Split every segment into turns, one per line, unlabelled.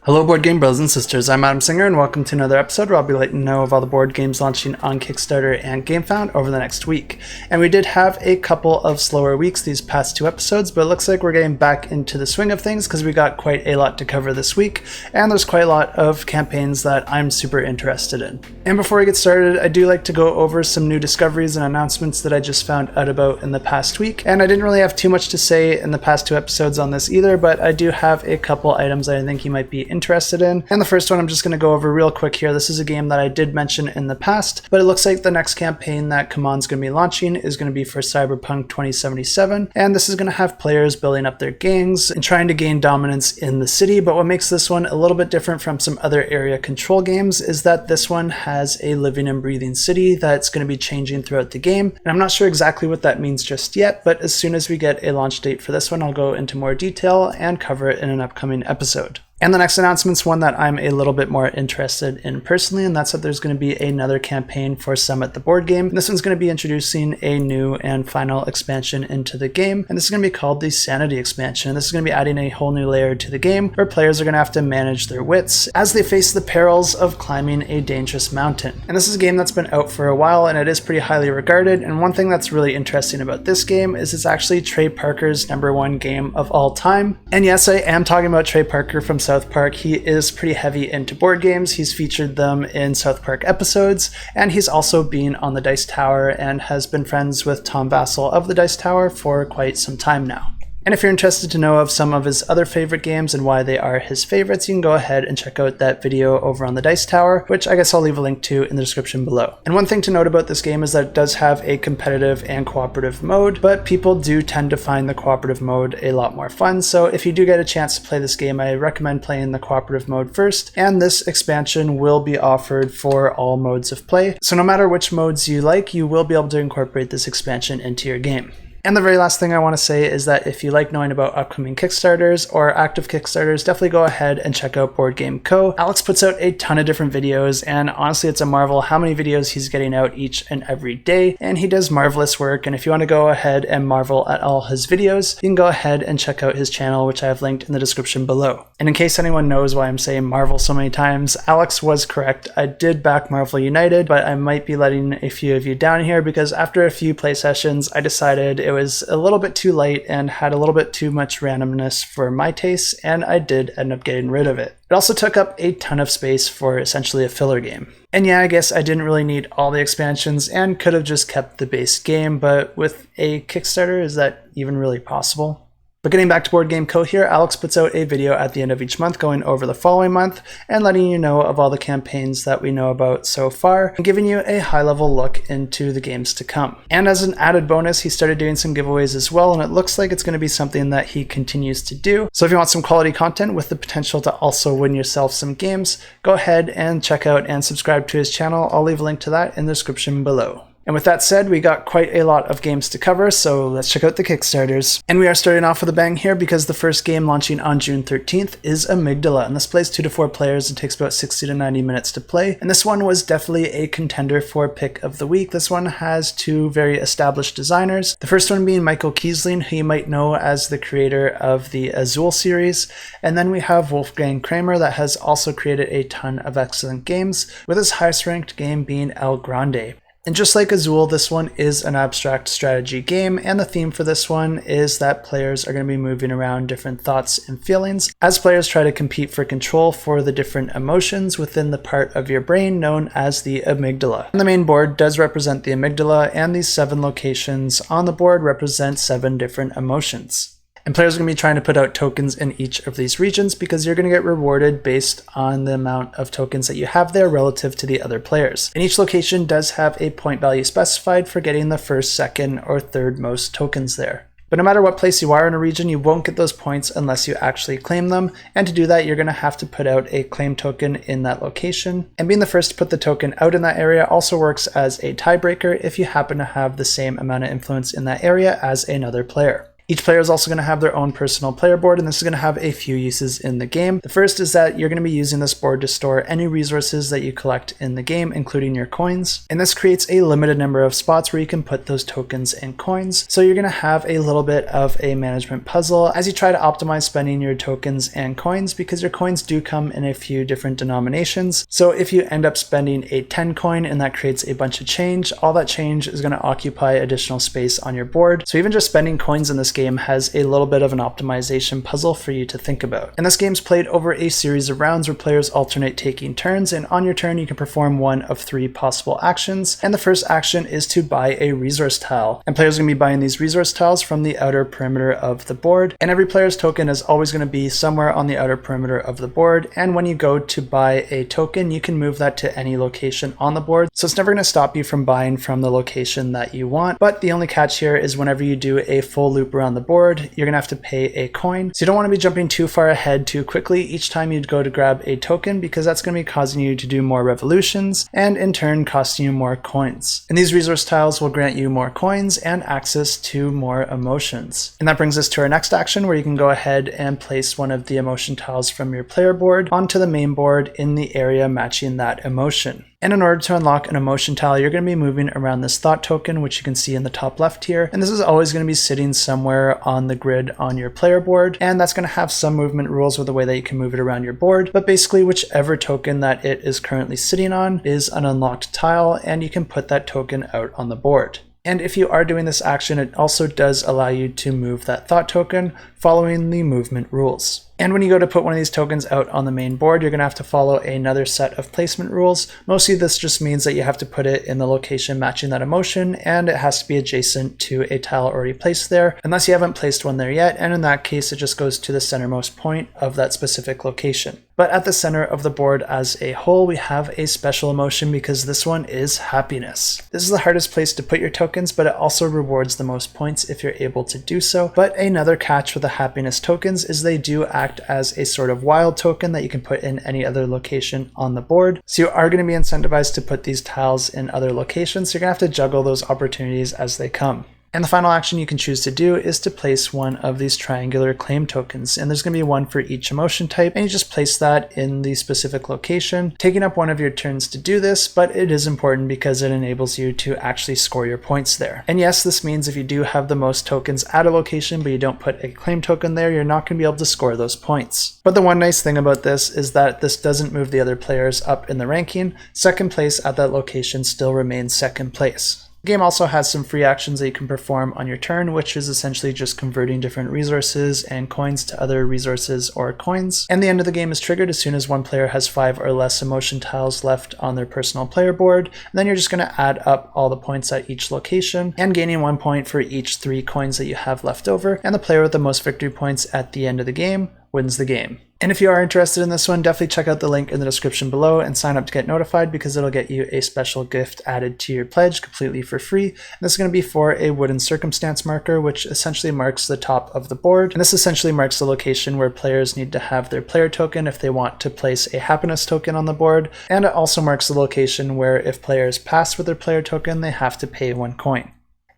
Hello board game brothers and sisters, I'm Adam Singer and welcome to another episode where I'll be letting you know of all the board games launching on Kickstarter and GameFound over the next week. And we did have a couple of slower weeks these past two episodes, but it looks like we're getting back into the swing of things because we got quite a lot to cover this week, and there's quite a lot of campaigns that I'm super interested in. And before we get started, I do like to go over some new discoveries and announcements that I just found out about in the past week. And I didn't really have too much to say in the past two episodes on this either, but I do have a couple items that I think you might be interested in. And the first one I'm just going to go over real quick here. This is a game that I did mention in the past, but it looks like the next campaign that CMON's going to be launching is going to be for Cyberpunk 2077, and this is going to have players building up their gangs and trying to gain dominance in the city. But what makes this one a little bit different from some other area control games is that this one has a living and breathing city that's going to be changing throughout the game, and I'm not sure exactly what that means just yet, but as soon as we get a launch date for this one, I'll go into more detail and cover it in an upcoming episode. And the next announcement's one that I'm a little bit more interested in personally, and that's that there's going to be another campaign for Summit the board game. And this one's going to be introducing a new and final expansion into the game, and this is going to be called the Sanity expansion. This is going to be adding a whole new layer to the game where players are going to have to manage their wits as they face the perils of climbing a dangerous mountain. And this is a game that's been out for a while, and it is pretty highly regarded. And one thing that's really interesting about this game is it's actually Trey Parker's #1 game of all time. And yes, I am talking about Trey Parker from South Park. He is pretty heavy into board games. He's featured them in South Park episodes, and he's also been on the Dice Tower and has been friends with Tom Vassell of the Dice Tower for quite some time now. And if you're interested to know of some of his other favorite games and why they are his favorites, you can go ahead and check out that video over on the Dice Tower, which I guess I'll leave a link to in the description below. And one thing to note about this game is that it does have a competitive and cooperative mode, but people do tend to find the cooperative mode a lot more fun. So if you do get a chance to play this game, I recommend playing the cooperative mode first, and this expansion will be offered for all modes of play. So no matter which modes you like, you will be able to incorporate this expansion into your game. And the very last thing I want to say is that if you like knowing about upcoming Kickstarters or active Kickstarters, definitely go ahead and check out Board Game Co. Alex puts out a ton of different videos, and honestly it's a marvel how many videos he's getting out each and every day, and he does marvelous work. And if you want to go ahead and marvel at all his videos, you can go ahead and check out his channel, which I have linked in the description below. And in case anyone knows why I'm saying Marvel so many times, Alex was correct. I did back Marvel United, but I might be letting a few of you down here because after a few play sessions, I decided it was a little bit too light and had a little bit too much randomness for my tastes, and I did end up getting rid of it. It also took up a ton of space for essentially a filler game. And yeah, I guess I didn't really need all the expansions and could have just kept the base game, but with a Kickstarter, is that even really possible? But getting back to Board Game Co. here, Alex puts out a video at the end of each month going over the following month and letting you know of all the campaigns that we know about so far and giving you a high-level look into the games to come. And as an added bonus, he started doing some giveaways as well, and it looks like it's going to be something that he continues to do. So if you want some quality content with the potential to also win yourself some games, go ahead and check out and subscribe to his channel. I'll leave a link to that in the description below. And with that said, we got quite a lot of games to cover, so let's check out the Kickstarters. And we are starting off with a bang here because the first game launching on June 13th is Amygdala, and this plays 2 to 4 players and takes about 60 to 90 minutes to play. And this one was definitely a contender for pick of the week. This one has two very established designers. The first one being Michael Kiesling, who you might know as the creator of the Azul series. And then we have Wolfgang Kramer that has also created a ton of excellent games, with his highest ranked game being El Grande. And just like Azul, this one is an abstract strategy game, and the theme for this one is that players are going to be moving around different thoughts and feelings as players try to compete for control for the different emotions within the part of your brain known as the amygdala. And the main board does represent the amygdala, and these 7 locations on the board represent 7 different emotions. And players are going to be trying to put out tokens in each of these regions because you're going to get rewarded based on the amount of tokens that you have there relative to the other players. And each location does have a point value specified for getting the first, second, or third most tokens there. But no matter what place you are in a region, you won't get those points unless you actually claim them. And to do that, you're going to have to put out a claim token in that location. And being the first to put the token out in that area also works as a tiebreaker if you happen to have the same amount of influence in that area as another player. Each player is also going to have their own personal player board, and this is going to have a few uses in the game. The first is that you're going to be using this board to store any resources that you collect in the game, including your coins. And this creates a limited number of spots where you can put those tokens and coins. So you're going to have a little bit of a management puzzle as you try to optimize spending your tokens and coins, because your coins do come in a few different denominations. So if you end up spending a 10 coin and that creates a bunch of change, all that change is going to occupy additional space on your board. So even just spending coins in this game has a little bit of an optimization puzzle for you to think about. And this game's played over a series of rounds where players alternate taking turns, and on your turn you can perform one of 3 possible actions. And the first action is to buy a resource tile. And players are going to be buying these resource tiles from the outer perimeter of the board. And every player's token is always going to be somewhere on the outer perimeter of the board. And when you go to buy a token, you can move that to any location on the board. So it's never going to stop you from buying from the location that you want. But the only catch here is whenever you do a full loop around the board, you're going to have to pay a coin. So you don't want to be jumping too far ahead too quickly each time you go to grab a token, because that's going to be causing you to do more revolutions and in turn costing you more coins. And these resource tiles will grant you more coins and access to more emotions. And that brings us to our next action, where you can go ahead and place one of the emotion tiles from your player board onto the main board in the area matching that emotion. And in order to unlock an emotion tile, you're going to be moving around this thought token, which you can see in the top left here. And this is always going to be sitting somewhere on the grid on your player board. And that's going to have some movement rules with the way that you can move it around your board. But basically, whichever token that it is currently sitting on is an unlocked tile, and you can put that token out on the board. And if you are doing this action, it also does allow you to move that thought token following the movement rules. And when you go to put one of these tokens out on the main board, you're going to have to follow another set of placement rules. Mostly this just means that you have to put it in the location matching that emotion, and it has to be adjacent to a tile already placed there, unless you haven't placed one there yet, and in that case it just goes to the centermost point of that specific location. But at the center of the board as a whole, we have a special emotion, because this one is happiness. This is the hardest place to put your tokens, but it also rewards the most points if you're able to do so. But another catch with the happiness tokens is they do act as a sort of wild token that you can put in any other location on the board. So you are going to be incentivized to put these tiles in other locations, so you're going to have to juggle those opportunities as they come. And the final action you can choose to do is to place one of these triangular claim tokens, and there's going to be one for each emotion type, and you just place that in the specific location, taking up one of your turns to do this, but it is important because it enables you to actually score your points there. And yes, this means if you do have the most tokens at a location but you don't put a claim token there, you're not going to be able to score those points. But the one nice thing about this is that this doesn't move the other players up in the ranking. Second place at that location still remains second place. The game also has some free actions that you can perform on your turn, which is essentially just converting different resources and coins to other resources or coins. And the end of the game is triggered as soon as one player has 5 or less emotion tiles left on their personal player board. And then you're just going to add up all the points at each location, and gaining 1 point for each 3 coins that you have left over. And the player with the most victory points at the end of the game wins the game. And if you are interested in this one, definitely check out the link in the description below and sign up to get notified, because it'll get you a special gift added to your pledge completely for free. And this is going to be for a wooden circumstance marker, which essentially marks the top of the board. And this essentially marks the location where players need to have their player token if they want to place a happiness token on the board. And it also marks the location where if players pass with their player token, they have to pay 1 coin.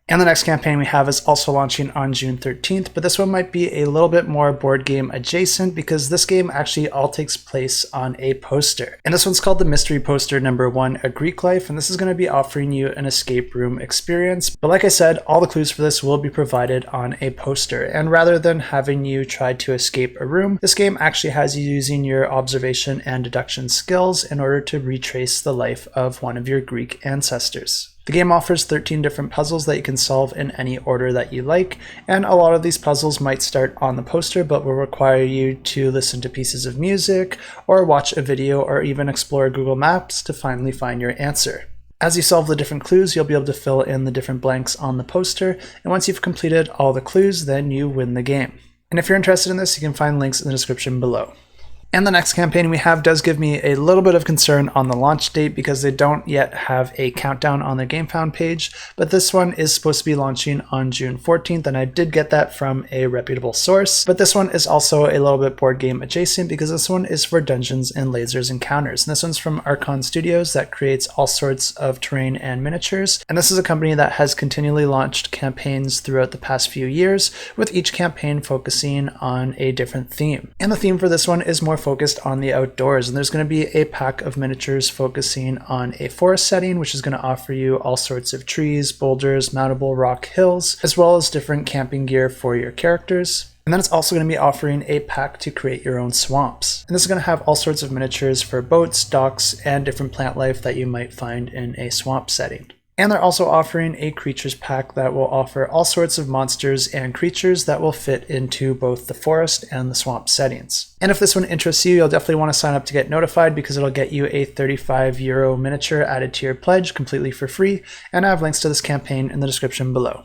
And the next campaign we have is also launching on June 13th, but this one might be a little bit more board game adjacent, because this game actually all takes place on a poster. And this one's called the Mystery Poster #1, A Greek Life, and this is going to be offering you an escape room experience. But like I said, all the clues for this will be provided on a poster. And rather than having you try to escape a room, this game actually has you using your observation and deduction skills in order to retrace the life of one of your Greek ancestors. The game offers 13 different puzzles that you can solve in any order that you like, and a lot of these puzzles might start on the poster but will require you to listen to pieces of music, or watch a video, or even explore Google Maps to finally find your answer. As you solve the different clues, you'll be able to fill in the different blanks on the poster, and once you've completed all the clues, then you win the game. And if you're interested in this, you can find links in the description below. And the next campaign we have does give me a little bit of concern on the launch date because they don't yet have a countdown on their GameFound page, but this one is supposed to be launching on June 14th, and I did get that from a reputable source. But this one is also a little bit board game adjacent because this one is for Dungeons and Lasers Encounters. And this one's from Archon Studios that creates all sorts of terrain and miniatures. And this is a company that has continually launched campaigns throughout the past few years, with each campaign focusing on a different theme. And the theme for this one is more focused on the outdoors, and there's going to be a pack of miniatures focusing on a forest setting, which is going to offer you all sorts of trees, boulders, mountable rock hills, as well as different camping gear for your characters. And then it's also going to be offering a pack to create your own swamps. And this is going to have all sorts of miniatures for boats, docks, and different plant life that you might find in a swamp setting. And they're also offering a creatures pack that will offer all sorts of monsters and creatures that will fit into both the forest and the swamp settings. And if this one interests you, you'll definitely want to sign up to get notified because it'll get you a €35 miniature added to your pledge completely for free. And I have links to this campaign in the description below.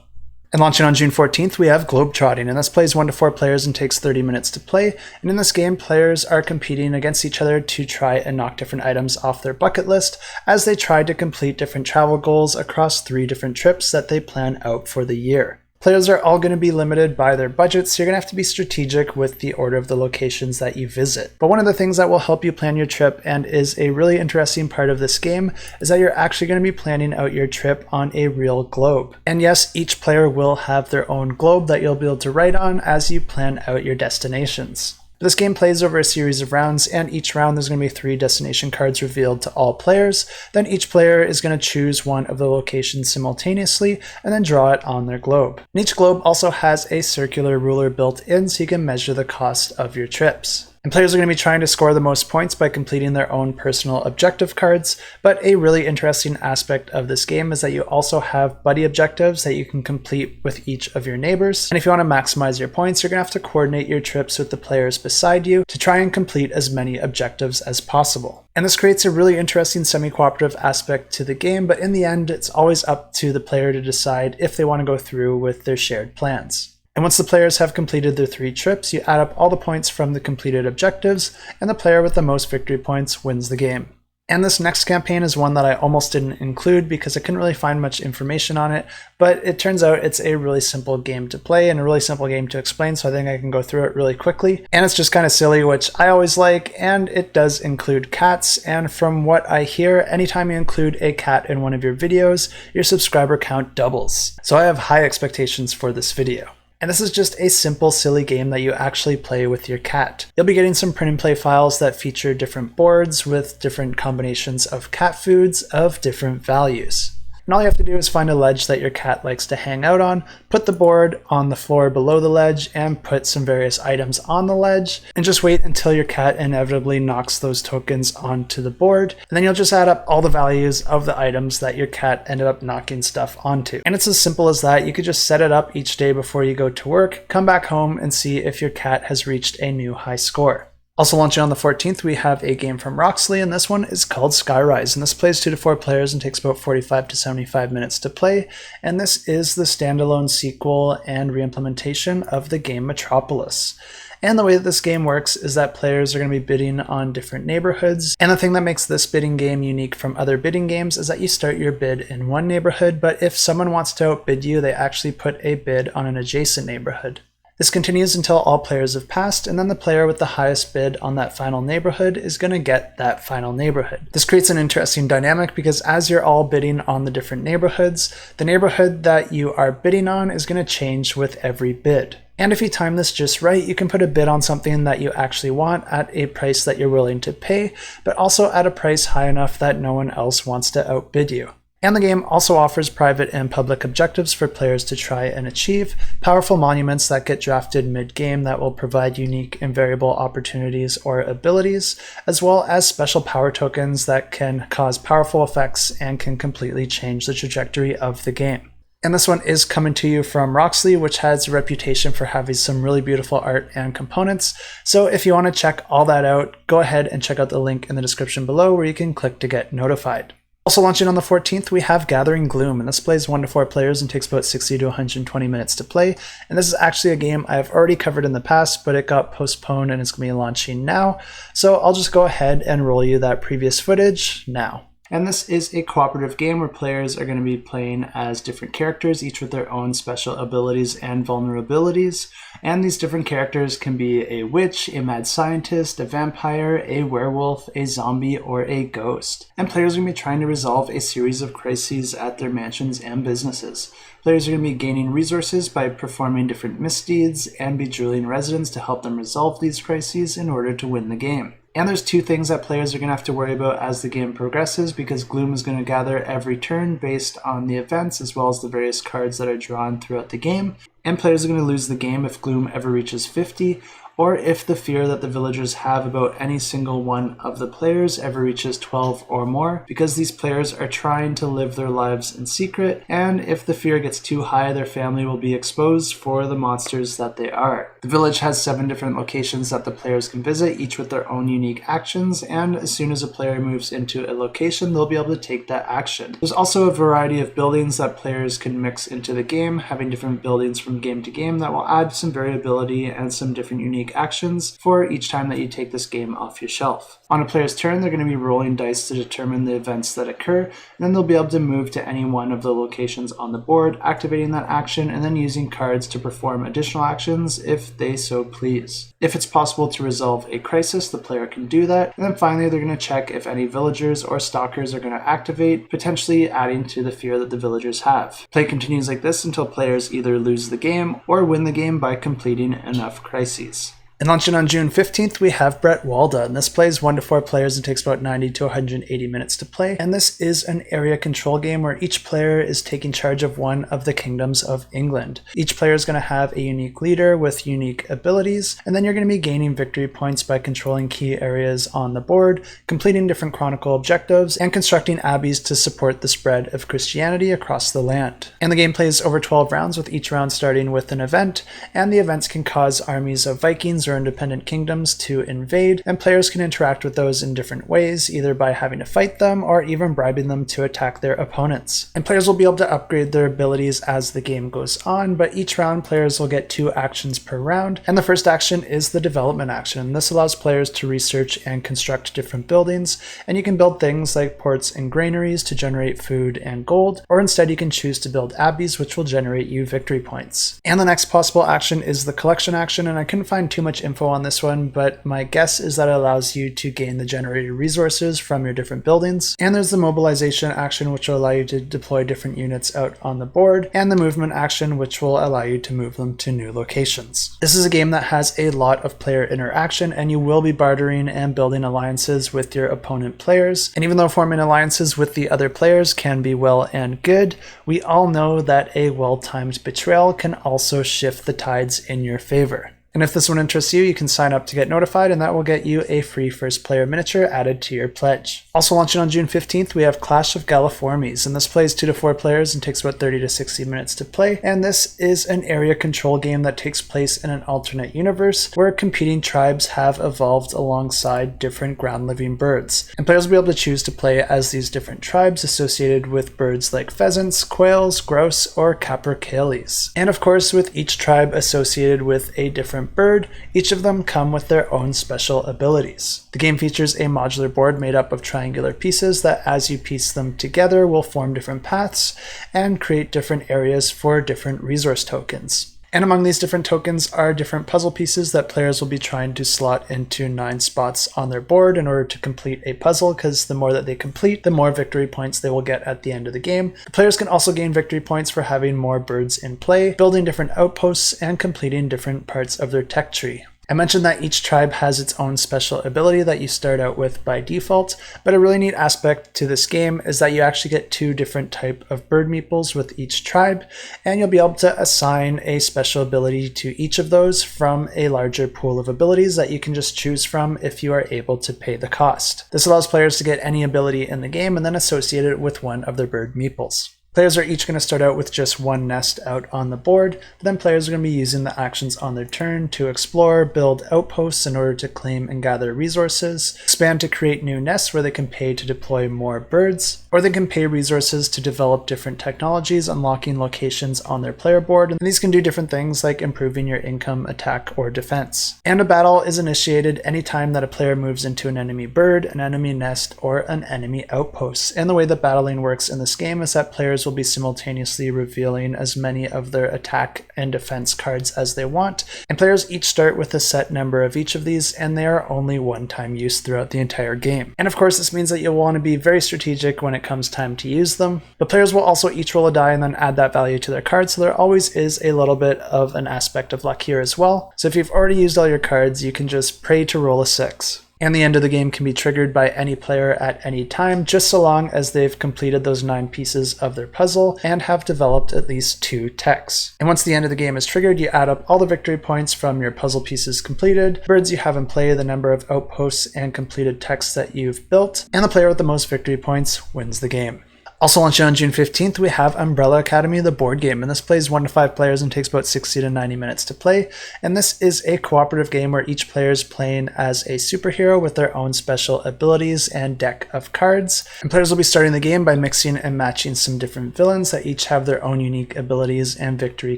And launching on June 14th, we have Globetrotting, and this plays 1 to 4 players and takes 30 minutes to play. And in this game, players are competing against each other to try and knock different items off their bucket list as they try to complete different travel goals across 3 different trips that they plan out for the year. Players are all going to be limited by their budgets, so you're going to have to be strategic with the order of the locations that you visit. But one of the things that will help you plan your trip and is a really interesting part of this game is that you're actually going to be planning out your trip on a real globe. And yes, each player will have their own globe that you'll be able to write on as you plan out your destinations. This game plays over a series of rounds, and each round there's going to be 3 destination cards revealed to all players. Then each player is going to choose one of the locations simultaneously and then draw it on their globe. And each globe also has a circular ruler built in so you can measure the cost of your trips. And players are going to be trying to score the most points by completing their own personal objective cards, but a really interesting aspect of this game is that you also have buddy objectives that you can complete with each of your neighbors. And if you want to maximize your points, you're going to have to coordinate your trips with the players beside you to try and complete as many objectives as possible. And this creates a really interesting semi-cooperative aspect to the game, but in the end, it's always up to the player to decide if they want to go through with their shared plans. And once the players have completed their 3 trips, you add up all the points from the completed objectives, and the player with the most victory points wins the game. And this next campaign is one that I almost didn't include because I couldn't really find much information on it, but it turns out it's a really simple game to play and a really simple game to explain, so I think I can go through it really quickly. And it's just kind of silly, which I always like, and it does include cats, and from what I hear, anytime you include a cat in one of your videos, your subscriber count doubles. So I have high expectations for this video. And this is just a simple, silly game that you actually play with your cat. You'll be getting some print and play files that feature different boards with different combinations of cat foods of different values. And all you have to do is find a ledge that your cat likes to hang out on, put the board on the floor below the ledge, and put some various items on the ledge, and just wait until your cat inevitably knocks those tokens onto the board, and then you'll just add up all the values of the items that your cat ended up knocking stuff onto. And it's as simple as that. You could just set it up each day before you go to work, come back home, and see if your cat has reached a new high score. Also launching on the 14th, we have a game from Roxley, and this one is called Skyrise, and this plays 2 to 4 players and takes about 45 to 75 minutes to play, and this is the standalone sequel and reimplementation of the game Metropolis. And the way that this game works is that players are going to be bidding on different neighborhoods, and the thing that makes this bidding game unique from other bidding games is that you start your bid in one neighborhood, but if someone wants to outbid you, they actually put a bid on an adjacent neighborhood. This continues until all players have passed, and then the player with the highest bid on that final neighborhood is going to get that final neighborhood. This creates an interesting dynamic because as you're all bidding on the different neighborhoods, the neighborhood that you are bidding on is going to change with every bid. And if you time this just right, you can put a bid on something that you actually want at a price that you're willing to pay, but also at a price high enough that no one else wants to outbid you. And the game also offers private and public objectives for players to try and achieve, powerful monuments that get drafted mid-game that will provide unique and variable opportunities or abilities, as well as special power tokens that can cause powerful effects and can completely change the trajectory of the game. And this one is coming to you from Roxley, which has a reputation for having some really beautiful art and components. So if you want to check all that out, go ahead and check out the link in the description below where you can click to get notified. Also launching on the 14th, we have Gathering Gloom, and this plays 1 to 4 players and takes about 60 to 120 minutes to play. And this is actually a game I've already covered in the past, but it got postponed and it's going to be launching now. So I'll just go ahead and roll you that previous footage now. And this is a cooperative game where players are going to be playing as different characters, each with their own special abilities and vulnerabilities. And these different characters can be a witch, a mad scientist, a vampire, a werewolf, a zombie, or a ghost. And players are going to be trying to resolve a series of crises at their mansions and businesses. Players are going to be gaining resources by performing different misdeeds and bejeweling residents to help them resolve these crises in order to win the game. And there's 2 things that players are going to have to worry about as the game progresses, because Gloom is going to gather every turn based on the events as well as the various cards that are drawn throughout the game. And players are going to lose the game if Gloom ever reaches 50, or if the fear that the villagers have about any single one of the players ever reaches 12 or more, because these players are trying to live their lives in secret, and if the fear gets too high, their family will be exposed for the monsters that they are. The village has 7 different locations that the players can visit, each with their own unique actions, and as soon as a player moves into a location, they'll be able to take that action. There's also a variety of buildings that players can mix into the game, having different buildings from game to game that will add some variability and some different unique actions for each time that you take this game off your shelf. On a player's turn, they're going to be rolling dice to determine the events that occur, and then they'll be able to move to any one of the locations on the board, activating that action, and then using cards to perform additional actions if they so please. If it's possible to resolve a crisis, the player can do that, and then finally they're going to check if any villagers or stalkers are going to activate, potentially adding to the fear that the villagers have. Play continues like this until players either lose the game or win the game by completing enough crises. And launching on June 15th, we have Bretwalda, and this plays 1 to 4 players and takes about 90 to 180 minutes to play. And this is an area control game where each player is taking charge of one of the kingdoms of England. Each player is going to have a unique leader with unique abilities, and then you're going to be gaining victory points by controlling key areas on the board, completing different chronicle objectives, and constructing abbeys to support the spread of Christianity across the land. And the game plays over 12 rounds, with each round starting with an event, and the events can cause armies of Vikings or independent kingdoms to invade, and players can interact with those in different ways, either by having to fight them or even bribing them to attack their opponents. And players will be able to upgrade their abilities as the game goes on, but each round players will get 2 actions per round, and the first action is the development action. This allows players to research and construct different buildings, and you can build things like ports and granaries to generate food and gold, or instead you can choose to build abbeys, which will generate you victory points. And the next possible action is the collection action, and I couldn't find too much info on this one, but my guess is that it allows you to gain the generated resources from your different buildings. And there's the mobilization action, which will allow you to deploy different units out on the board, and the movement action, which will allow you to move them to new locations. This is a game that has a lot of player interaction, and you will be bartering and building alliances with your opponent players. And even though forming alliances with the other players can be well and good, we all know that a well-timed betrayal can also shift the tides in your favor. And if this one interests you, you can sign up to get notified, and that will get you a free first player miniature added to your pledge. Also launching on June 15th, we have Clash of Galliformes, and this plays 2 to 4 players and takes about 30 to 60 minutes to play. And this is an area control game that takes place in an alternate universe where competing tribes have evolved alongside different ground-living birds. And players will be able to choose to play as these different tribes associated with birds like pheasants, quails, grouse, or capercaillies. And of course, with each tribe associated with a different bird, each of them come with their own special abilities. The game features a modular board made up of triangular pieces that, as you piece them together, will form different paths and create different areas for different resource tokens. And among these different tokens are different puzzle pieces that players will be trying to slot into 9 spots on their board in order to complete a puzzle, because the more that they complete, the more victory points they will get at the end of the game. The players can also gain victory points for having more birds in play, building different outposts, and completing different parts of their tech tree. I mentioned that each tribe has its own special ability that you start out with by default, but a really neat aspect to this game is that you actually get 2 different types of bird meeples with each tribe, and you'll be able to assign a special ability to each of those from a larger pool of abilities that you can just choose from if you are able to pay the cost. This allows players to get any ability in the game and then associate it with one of their bird meeples. Players are each going to start out with just one nest out on the board, but then players are going to be using the actions on their turn to explore, build outposts in order to claim and gather resources, expand to create new nests where they can pay to deploy more birds, or they can pay resources to develop different technologies, unlocking locations on their player board, and these can do different things like improving your income, attack, or defense. And a battle is initiated anytime that a player moves into an enemy bird, an enemy nest, or an enemy outpost. And the way that battling works in this game is that players will be simultaneously revealing as many of their attack and defense cards as they want, and players each start with a set number of each of these, and they are only one-time use throughout the entire game. And of course, this means that you'll want to be very strategic when it comes time to use them, but players will also each roll a die and then add that value to their card, so there always is a little bit of an aspect of luck here as well. So if you've already used all your cards, you can just pray to roll a 6. And the end of the game can be triggered by any player at any time, just so long as they've completed those 9 pieces of their puzzle and have developed at least 2 techs. And once the end of the game is triggered, you add up all the victory points from your puzzle pieces completed, birds you have in play, the number of outposts and completed techs that you've built, and the player with the most victory points wins the game. Also launching on June 15th, we have Umbrella Academy, the board game, and this plays 1 to 5 players and takes about 60 to 90 minutes to play. And this is a cooperative game where each player is playing as a superhero with their own special abilities and deck of cards. And players will be starting the game by mixing and matching some different villains that each have their own unique abilities and victory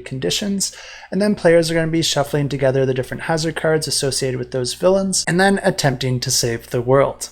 conditions. And then players are going to be shuffling together the different hazard cards associated with those villains, and then attempting to save the world.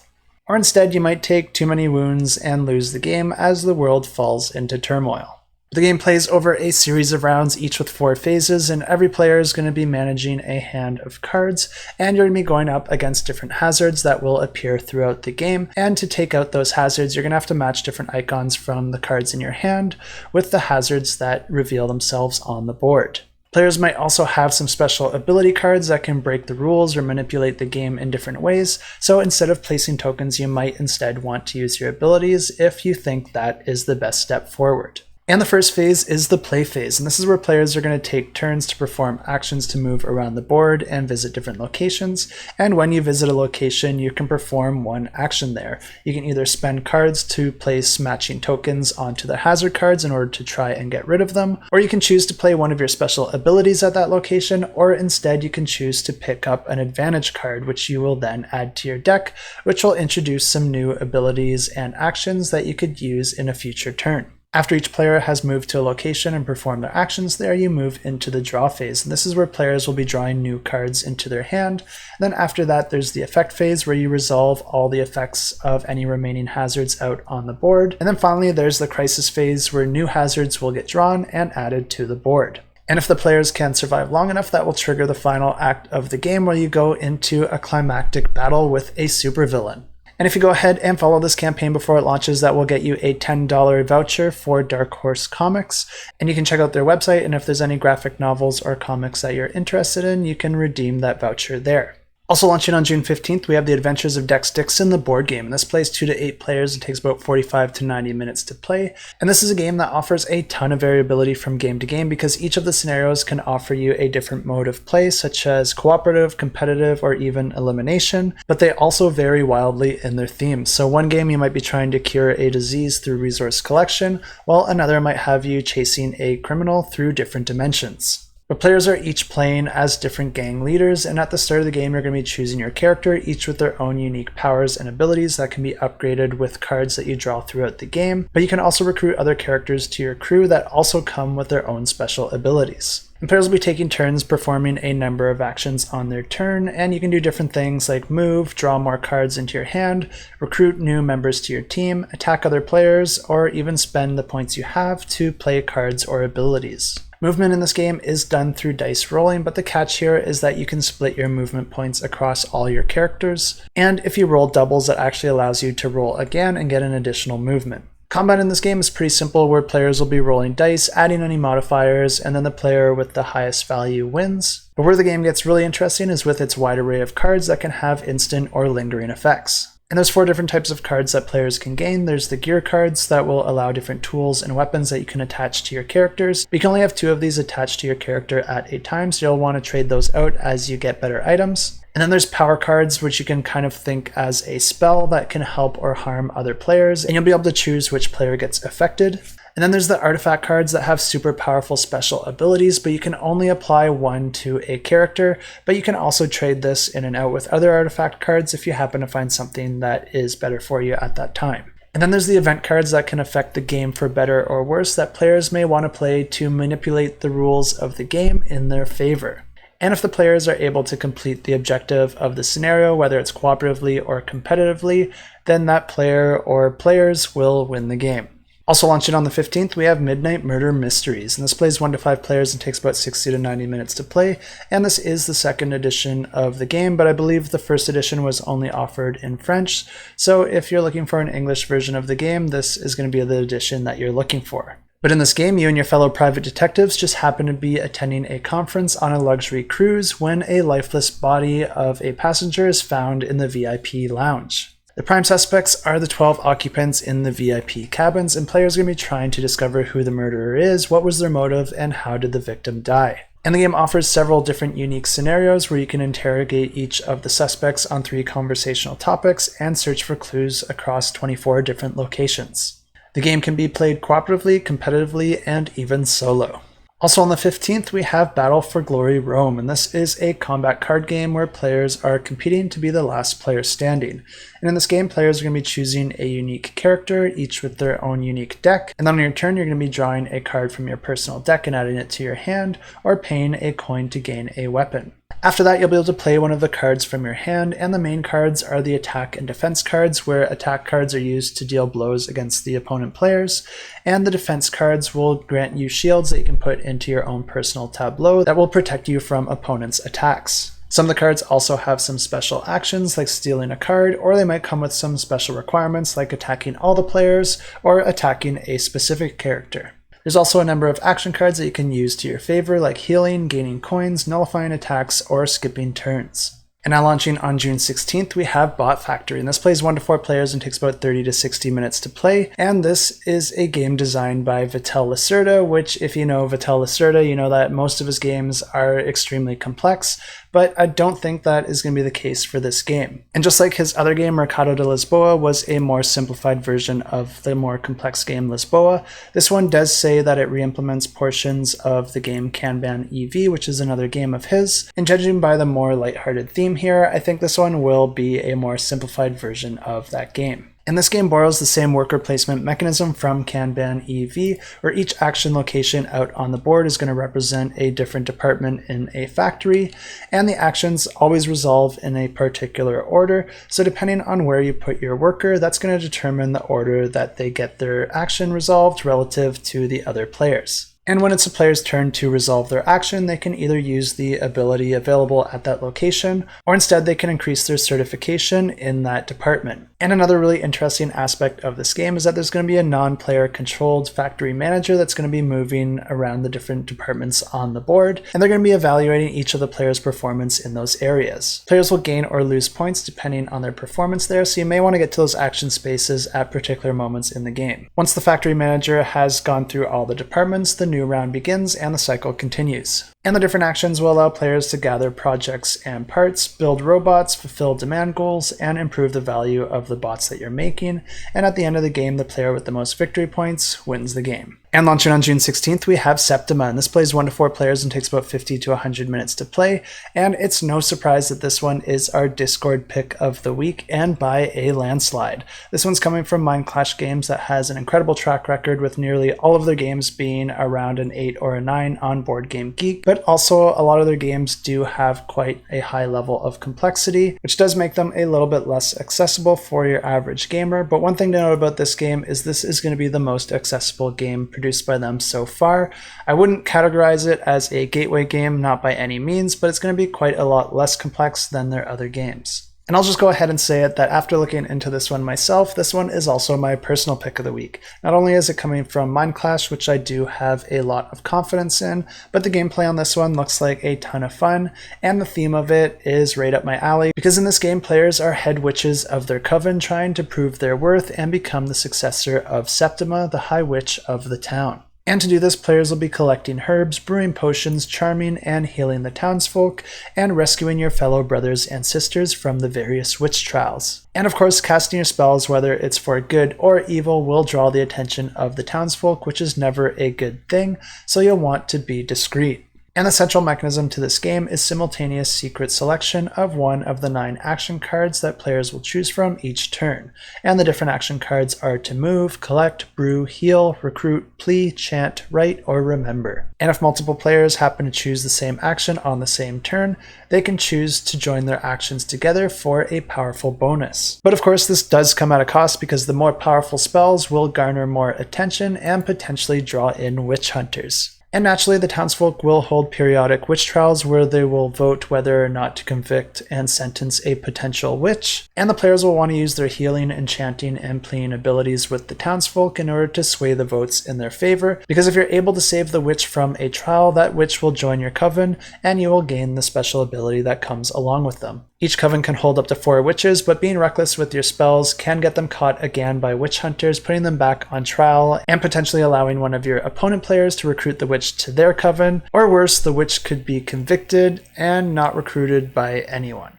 Or instead, you might take too many wounds and lose the game as the world falls into turmoil. The game plays over a series of rounds, each with 4 phases, and every player is going to be managing a hand of cards, and you're going to be going up against different hazards that will appear throughout the game. And to take out those hazards, you're going to have to match different icons from the cards in your hand with the hazards that reveal themselves on the board. Players might also have some special ability cards that can break the rules or manipulate the game in different ways, so instead of placing tokens, you might instead want to use your abilities if you think that is the best step forward. And the first phase is the play phase, and this is where players are going to take turns to perform actions to move around the board and visit different locations. And when you visit a location, you can perform one action there. You can either spend cards to place matching tokens onto the hazard cards in order to try and get rid of them, or you can choose to play one of your special abilities at that location, or instead you can choose to pick up an advantage card, which you will then add to your deck, which will introduce some new abilities and actions that you could use in a future turn. After each player has moved to a location and performed their actions there, you move into the draw phase. And this is where players will be drawing new cards into their hand. And then after that, there's the effect phase where you resolve all the effects of any remaining hazards out on the board. And then finally, there's the crisis phase where new hazards will get drawn and added to the board. And if the players can survive long enough, that will trigger the final act of the game where you go into a climactic battle with a supervillain. And if you go ahead and follow this campaign before it launches, that will get you a $10 voucher for Dark Horse Comics. And you can check out their website, and if there's any graphic novels or comics that you're interested in, you can redeem that voucher there. Also launching on June 15th, we have The Adventures of Dixon, the board game. And this plays 2 to 8 players and takes about 45 to 90 minutes to play. And this is a game that offers a ton of variability from game to game because each of the scenarios can offer you a different mode of play, such as cooperative, competitive, or even elimination. But they also vary wildly in their themes. So one game you might be trying to cure a disease through resource collection, while another might have you chasing a criminal through different dimensions. But players are each playing as different gang leaders, and at the start of the game you're going to be choosing your character, each with their own unique powers and abilities that can be upgraded with cards that you draw throughout the game. But you can also recruit other characters to your crew that also come with their own special abilities. And players will be taking turns performing a number of actions on their turn, and you can do different things like move, draw more cards into your hand, recruit new members to your team, attack other players, or even spend the points you have to play cards or abilities. Movement in this game is done through dice rolling, but the catch here is that you can split your movement points across all your characters, and if you roll doubles, that actually allows you to roll again and get an additional movement. Combat in this game is pretty simple, where players will be rolling dice, adding any modifiers, and then the player with the highest value wins. But where the game gets really interesting is with its wide array of cards that can have instant or lingering effects. And there's 4 different types of cards that players can gain. There's the gear cards that will allow different tools and weapons that you can attach to your characters. But you can only have 2 of these attached to your character at a time, so you'll want to trade those out as you get better items. And then there's power cards, which you can kind of think as a spell that can help or harm other players, and you'll be able to choose which player gets affected. And then there's the artifact cards that have super powerful special abilities, but you can only apply one to a character, but you can also trade this in and out with other artifact cards if you happen to find something that is better for you at that time. And then there's the event cards that can affect the game for better or worse that players may want to play to manipulate the rules of the game in their favor. And if the players are able to complete the objective of the scenario, whether it's cooperatively or competitively, then that player or players will win the game. Also launching on the 15th, we have Midnight Murder Mysteries, and this plays 1 to 5 players and takes about 60 to 90 minutes to play, and this is the second edition of the game, but I believe the first edition was only offered in French, so if you're looking for an English version of the game, this is going to be the edition that you're looking for. But in this game, you and your fellow private detectives just happen to be attending a conference on a luxury cruise when a lifeless body of a passenger is found in the VIP lounge. The prime suspects are the 12 occupants in the VIP cabins, and players are going to be trying to discover who the murderer is, what was their motive, and how did the victim die. And the game offers several different unique scenarios where you can interrogate each of the suspects on 3 conversational topics and search for clues across 24 different locations. The game can be played cooperatively, competitively, and even solo. Also on the 15th, we have Battle for Glory Rome, and this is a combat card game where players are competing to be the last player standing. And in this game, players are going to be choosing a unique character, each with their own unique deck, and then on your turn, you're going to be drawing a card from your personal deck and adding it to your hand, or paying a coin to gain a weapon. After that, you'll be able to play one of the cards from your hand, and the main cards are the attack and defense cards, where attack cards are used to deal blows against the opponent players, and the defense cards will grant you shields that you can put into your own personal tableau that will protect you from opponents' attacks. Some of the cards also have some special actions like stealing a card, or they might come with some special requirements like attacking all the players or attacking a specific character. There's also a number of action cards that you can use to your favor, like healing, gaining coins, nullifying attacks, or skipping turns. And now launching on June 16th, we have Bot Factory, and this plays 1 to 4 players and takes about 30 to 60 minutes to play. And this is a game designed by Vital Lacerda, which if you know Vital Lacerda, you know that most of his games are extremely complex, but I don't think that is going to be the case for this game. And just like his other game, Mercado de Lisboa was a more simplified version of the more complex game Lisboa, this one does say that it re-implements portions of the game Kanban EV, which is another game of his. And judging by the more lighthearted theme here, I think this one will be a more simplified version of that game. And this game borrows the same worker placement mechanism from Kanban EV, where each action location out on the board is going to represent a different department in a factory, and the actions always resolve in a particular order. So depending on where you put your worker, that's going to determine the order that they get their action resolved relative to the other players. And when it's a player's turn to resolve their action, they can either use the ability available at that location, or instead they can increase their certification in that department. And another really interesting aspect of this game is that there's going to be a non-player controlled factory manager that's going to be moving around the different departments on the board, and they're going to be evaluating each of the players' performance in those areas. Players will gain or lose points depending on their performance there, so you may want to get to those action spaces at particular moments in the game. Once the factory manager has gone through all the departments, the new round begins and the cycle continues. And the different actions will allow players to gather projects and parts, build robots, fulfill demand goals, and improve the value of the bots that you're making. And at the end of the game, the player with the most victory points wins the game. And launching on June 16th, we have Septima, and this plays 1 to 4 players and takes about 50 to 100 minutes to play. And it's no surprise that this one is our Discord pick of the week, and by a landslide. This one's coming from Mind Clash Games that has an incredible track record with nearly all of their games being around an 8 or a 9 on Board Game Geek, but also a lot of their games do have quite a high level of complexity, which does make them a little bit less accessible for your average gamer. But one thing to note about this game is this is going to be the most accessible game produced by them so far. I wouldn't categorize it as a gateway game, not by any means, but it's going to be quite a lot less complex than their other games. And I'll just go ahead and say it that after looking into this one myself, this one is also my personal pick of the week. Not only is it coming from Mind Clash, which I do have a lot of confidence in, but the gameplay on this one looks like a ton of fun, and the theme of it is right up my alley, because in this game, players are head witches of their coven trying to prove their worth and become the successor of Septima, the High Witch of the town. And to do this, players will be collecting herbs, brewing potions, charming and healing the townsfolk, and rescuing your fellow brothers and sisters from the various witch trials. And of course, casting your spells, whether it's for good or evil, will draw the attention of the townsfolk, which is never a good thing, so you'll want to be discreet. And the central mechanism to this game is simultaneous secret selection of one of the 9 action cards that players will choose from each turn. And the different action cards are to move, collect, brew, heal, recruit, plea, chant, write, or remember. And if multiple players happen to choose the same action on the same turn, they can choose to join their actions together for a powerful bonus. But of course, this does come at a cost because the more powerful spells will garner more attention and potentially draw in witch hunters. And naturally, the townsfolk will hold periodic witch trials where they will vote whether or not to convict and sentence a potential witch. And the players will want to use their healing, enchanting, and pleading abilities with the townsfolk in order to sway the votes in their favor. Because if you're able to save the witch from a trial, that witch will join your coven, and you will gain the special ability that comes along with them. Each coven can hold up to 4 witches, but being reckless with your spells can get them caught again by witch hunters, putting them back on trial, and potentially allowing one of your opponent players to recruit the witch to their coven, or worse, the witch could be convicted and not recruited by anyone.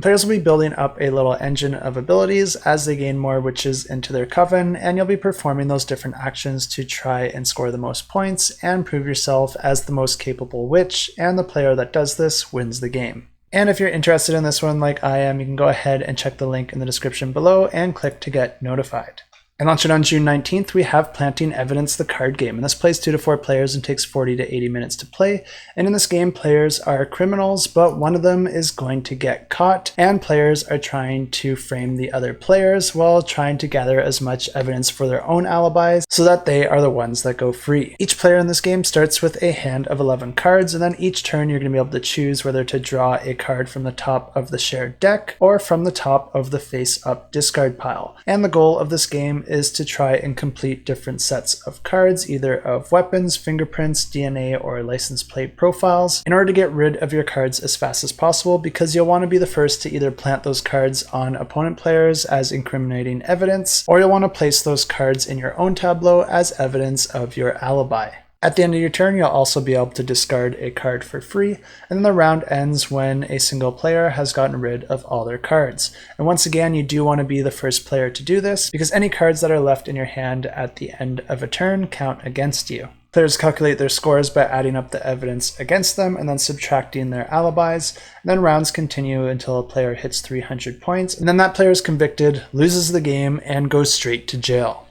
Players will be building up a little engine of abilities as they gain more witches into their coven, and you'll be performing those different actions to try and score the most points and prove yourself as the most capable witch, and the player that does this wins the game. And if you're interested in this one like I am, you can go ahead and check the link in the description below and click to get notified. And launching on June 19th, we have Planting Evidence, the card game. And this plays 2 to 4 players and takes 40 to 80 minutes to play. And in this game, players are criminals, but one of them is going to get caught. And players are trying to frame the other players while trying to gather as much evidence for their own alibis so that they are the ones that go free. Each player in this game starts with a hand of 11 cards, and then each turn you're going to be able to choose whether to draw a card from the top of the shared deck or from the top of the face-up discard pile. And the goal of this game is to try and complete different sets of cards, either of weapons, fingerprints, DNA, or license plate profiles, in order to get rid of your cards as fast as possible, because you'll want to be the first to either plant those cards on opponent players as incriminating evidence, or you'll want to place those cards in your own tableau as evidence of your alibi. At the end of your turn, you'll also be able to discard a card for free, and then the round ends when a single player has gotten rid of all their cards. And once again, you do want to be the first player to do this, because any cards that are left in your hand at the end of a turn count against you. Players calculate their scores by adding up the evidence against them and then subtracting their alibis. And then rounds continue until a player hits 300 points, and then that player is convicted, loses the game, and goes straight to jail.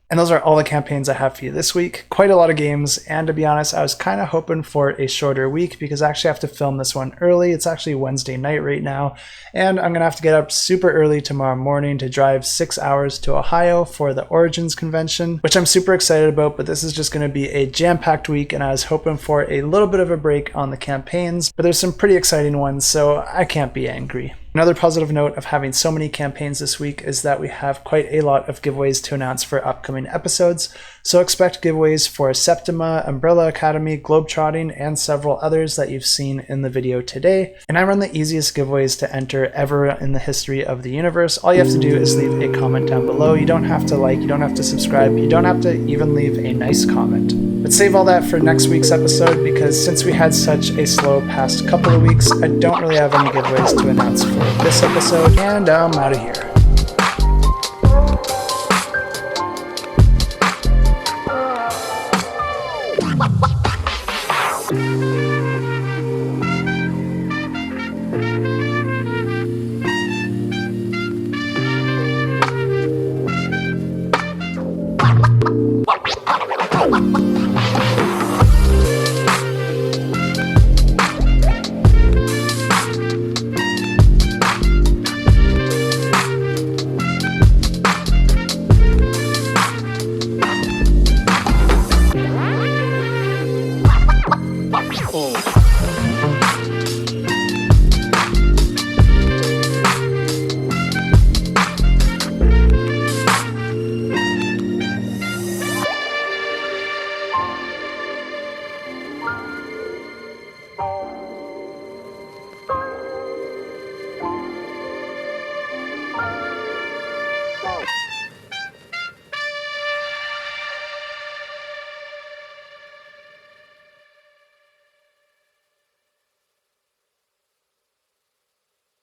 And those are all the campaigns I have for you this week. Quite a lot of games, and to be honest, I was kind of hoping for a shorter week because I actually have to film this one early. It's actually Wednesday night right now, and I'm going to have to get up super early tomorrow morning to drive 6 hours to Ohio for the Origins convention, which I'm super excited about, but this is just going to be a jam-packed week, and I was hoping for a little bit of a break on the campaigns, but there's some pretty exciting ones, so I can't be angry. Another positive note of having so many campaigns this week is that we have quite a lot of giveaways to announce for upcoming episodes, so expect giveaways for Septima, Umbrella Academy, Globetrotting, and several others that you've seen in the video today. And I run the easiest giveaways to enter ever in the history of the universe. All you have to do is leave a comment down below. You don't have to like, you don't have to subscribe, you don't have to even leave a nice comment. But save all that for next week's episode, because since we had such a slow past couple of weeks, I don't really have any giveaways to announce for this episode, and I'm out of here.
Oh.